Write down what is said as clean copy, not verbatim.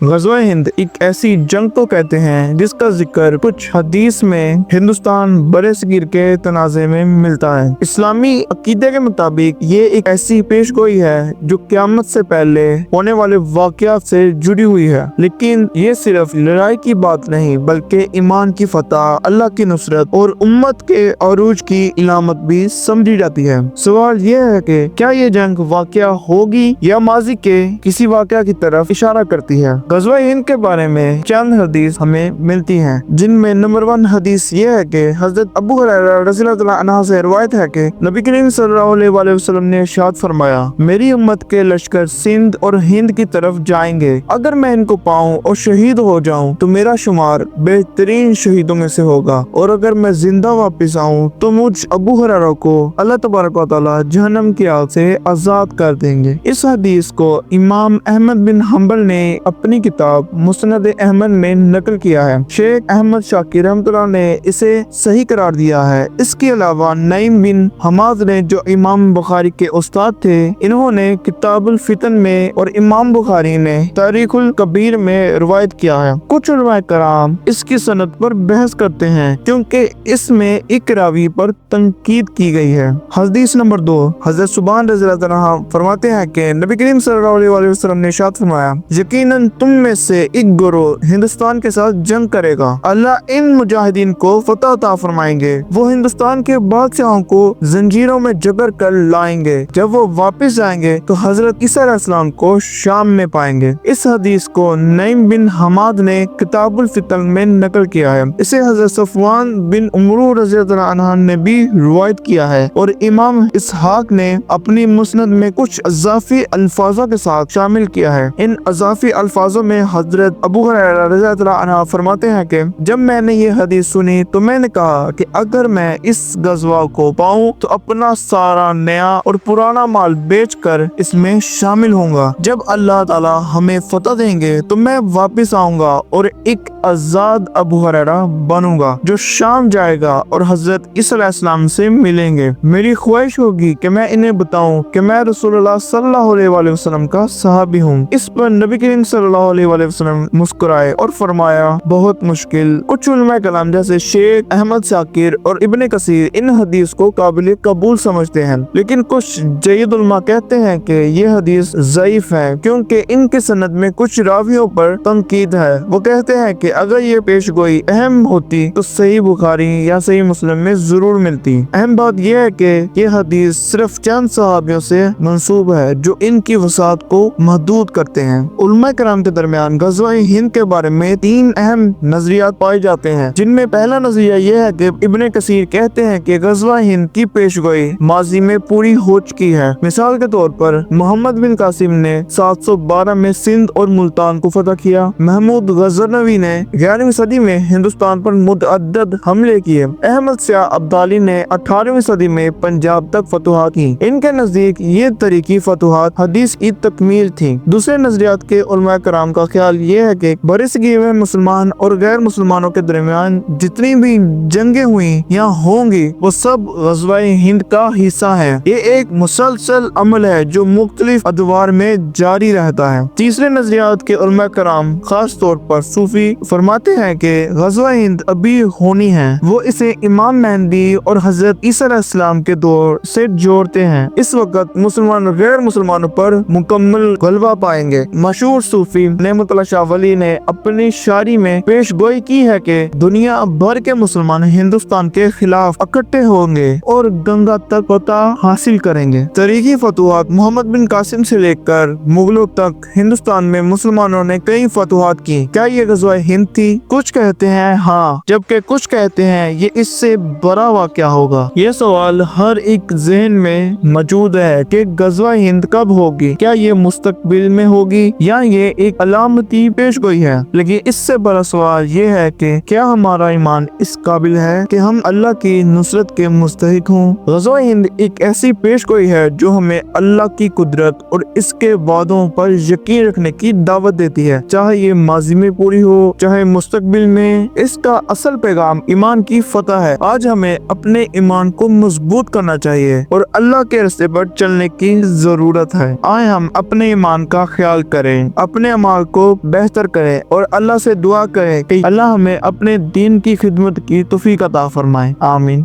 ग़ज़वा हिंद एक ऐसी जंग को कहते हैं जिसका जिक्र कुछ हदीस में हिंदुस्तान बरसगीर के तनाज़े में मिलता है। इस्लामी अकीदे के मुताबिक ये एक ऐसी पेशगोई है जो क़यामत से पहले होने वाले वाक़यात से जुड़ी हुई है, लेकिन ये सिर्फ लड़ाई की बात नहीं बल्कि ईमान की फतह, अल्लाह की नुसरत और उम्मत के अरूज की इलामत भी समझी जाती है। सवाल ये है कि क्या ये जंग वाक़या होगी या माजी के किसी वाक़या की तरफ इशारा करती है। ग़ज़वा हिंद के बारे में चंद हदीस हमें मिलती हैं, जिनमें नंबर 1 हदीस ये है कि हज़रत अबू हुरैरा रज़ियल्लाहु अन्हु से रिवायत है कि नबी करीम सल्लल्लाहु अलैहि वसल्लम ने इरशाद फरमाया, मेरी उम्मत के लश्कर सिंध और हिंद की तरफ जाएंगे। अगर मैं इनको पाऊं और शहीद हो जाऊं तो मेरा शुमार बेहतरीन शहीदों में से होगा, और अगर मैं जिंदा वापस आऊं तो मुझ अबू हुरैरा को अल्लाह तबारक व तआला जहन्नम की आग से आजाद कर देंगे। इस हदीस को इमाम अहमद बिन हंबल ने अपनी किताब मुस्नद अहमद में नकल किया है। शेख अहमद शाकिर रहमतुल्लाह ने इसे सही करार दिया है। इसके अलावा नईम बिन हमाद ने, जो इमाम बुखारी के उस्ताद थे, इन्होंने किताबुल फितन में और इमाम बुखारी ने तारीखुल कबीर में रिवायत किया है। कुछ उलमाए कराम इसकी सनद पर बहस करते हैं क्योंकि इसमें एक रावी पर तनकीद की गई है। हदीस नंबर 2, हज़रत सुबहान रज़ियल्लाहु अन्हु फरमाते हैं कि नबी करीम सल्लल्लाहु अलैहि वसल्लम ने इरशाद फरमाया, यकीनन तुम में से एक गिरोह हिंदुस्तान के साथ जंग करेगा। अल्लाह इन मुजाहिदीन को फतह अता फरमाएंगे। वो हिंदुस्तान के बादशाहों को जंजीरों में जबर कर लाएंगे। जब वो वापस जाएंगे तो हजरत ईसा अलैहिस्सलाम को शाम में पाएंगे। इस हदीस को नईम बिन हमाद ने किताबुल फितन में नकल किया है। इसे हजरत सफवान बिन उमरू रज़ियल्लाहु अन्हु ने भी रिवायत किया है और इमाम इसहाक ने अपनी मुस्नद में कुछ अज़ाफ़ी अल्फाजों के साथ शामिल किया है। इन अज़ाफ़ी अल्फाजों में हजरत अबू हुरैरा रज़ियल्लाहु अन्हु फरमाते हैं कि जब मैंने ये हदीस सुनी तो मैंने कहा कि अगर मैं इस गज़वा को पाऊं तो अपना सारा नया और पुराना माल बेचकर इसमें शामिल होऊंगा। जब अल्लाह ताला हमें फतह देंगे तो मैं वापस आऊंगा और एक आजाद अबू हुरैरा बनूंगा जो शाम जाएगा और हजरत ईसा अलैहिस्सलाम से मिलेंगे। मेरी ख्वाहिश होगी कि मैं इन्हें बताऊं कि मैं रसूलुल्लाह सल्लल्लाहु अलैहि वसल्लम का सहाबी हूँ। इस पर नबी करीम सल्लल्लाहु अलैहि वसल्लम मुस्कुराए और फरमाया, बहुत मुश्किल। कुछ उलमा कलाम जैसे शेख अहमद शाकिर और इब्ने कसीर इन हदीस को काबिल कबूल समझते हैं, लेकिन कुछ जयीद उलमा कहते हैं कि ये हदीस ज़ईफ है क्योंकि इनके सनद में कुछ रावियों पर तनकीद है। वो कहते हैं कि अगर ये पेशगोई अहम होती तो सही बुखारी या सही मुस्लिम में जरूर मिलती। अहम बात यह है कि ये हदीस सिर्फ चंद सहाबियों से मंसूब है जो इनकी वसात को महदूद करते हैं। उलमा कराम के दरमियान ग़ज़वा हिंद के बारे में 3 अहम नजरियात पाए जाते हैं, जिनमें पहला नजरिया यह है कि इब्ने कसीर कहते हैं कि ग़ज़वा हिंद की पेशगोई माजी में पूरी हो चुकी है। मिसाल के तौर पर मोहम्मद बिन कासिम ने 712 में सिंध और मुल्तान को फतह किया। महमूद गज़नवी ने 11वीं सदी में हिंदुस्तान पर मुतअद्दिद हमले किए। अहमद शाह अब्दाली ने 18वीं सदी में पंजाब तक फतुहात की। इनके नजदीक ये तरीकी फतुहात हदीस की तकमील थी। दूसरे नजरियात के उलमा कराम का ख्याल ये है कि बरसगीर में मुसलमान और गैर मुसलमानों के दरमियान जितनी भी जंगें हुई या होंगी वो सब ग़ज़वा हिंद का हिस्सा है। ये एक मुसलसल अमल है जो मुख्तलिफ अदवार में जारी रहता है। तीसरे नजरियात के उलमा कराम खास तौर पर सूफी फरमाते हैं कि ग़ज़वा हिंद अभी होनी है। वो इसे इमाम मेहदी और हजरत ईसा अलैहिस्सलाम के दौर से जोड़ते हैं। इस वक्त मुसलमान और गैर मुसलमानों पर मुकम्मल गलबा पाएंगे। मशहूर सूफी नेमतुल्लाह शाह वली ने अपनी शायरी में पेश गोई की है कि दुनिया भर के मुसलमान हिंदुस्तान के खिलाफ इकट्ठे होंगे और गंगा तक फतह हासिल करेंगे। तरीकी फतुहात मोहम्मद बिन कासिम से लेकर मुगलों तक हिंदुस्तान में मुसलमानों ने कई फतुहात की। क्या ये ग़ज़वा हिंद थी? कुछ कहते हैं हाँ, जबकि कुछ कहते हैं ये इससे बड़ा वाक़या होगा। ये सवाल हर एक ज़हन में मौजूद है कि ग़ज़वा हिंद कब होगी। क्या ये मुस्तकबिल में होगी या ये एक अलामती पेशगोई है? लेकिन इससे बड़ा सवाल ये है कि क्या हमारा ईमान इस काबिल है कि हम अल्लाह की नुसरत के मुस्तहिक हों। ग़ज़वा हिंद एक ऐसी पेशगोई है जो हमें अल्लाह की कुदरत और इसके वादों पर यकीन रखने की दावत देती है, चाहे ये माजी में पूरी हो चाहे मुस्तकबिल में। इसका असल पैगाम ईमान की फतह है। आज हमें अपने ईमान को मजबूत करना चाहिए और अल्लाह के रास्ते पर चलने की जरूरत है। आए हम अपने ईमान का ख्याल करें, अपने اعمال کو بہتر کرے اور اللہ سے دعا کرے کہ اللہ ہمیں اپنے دین کی خدمت کی توفیق عطا فرمائے۔ آمین۔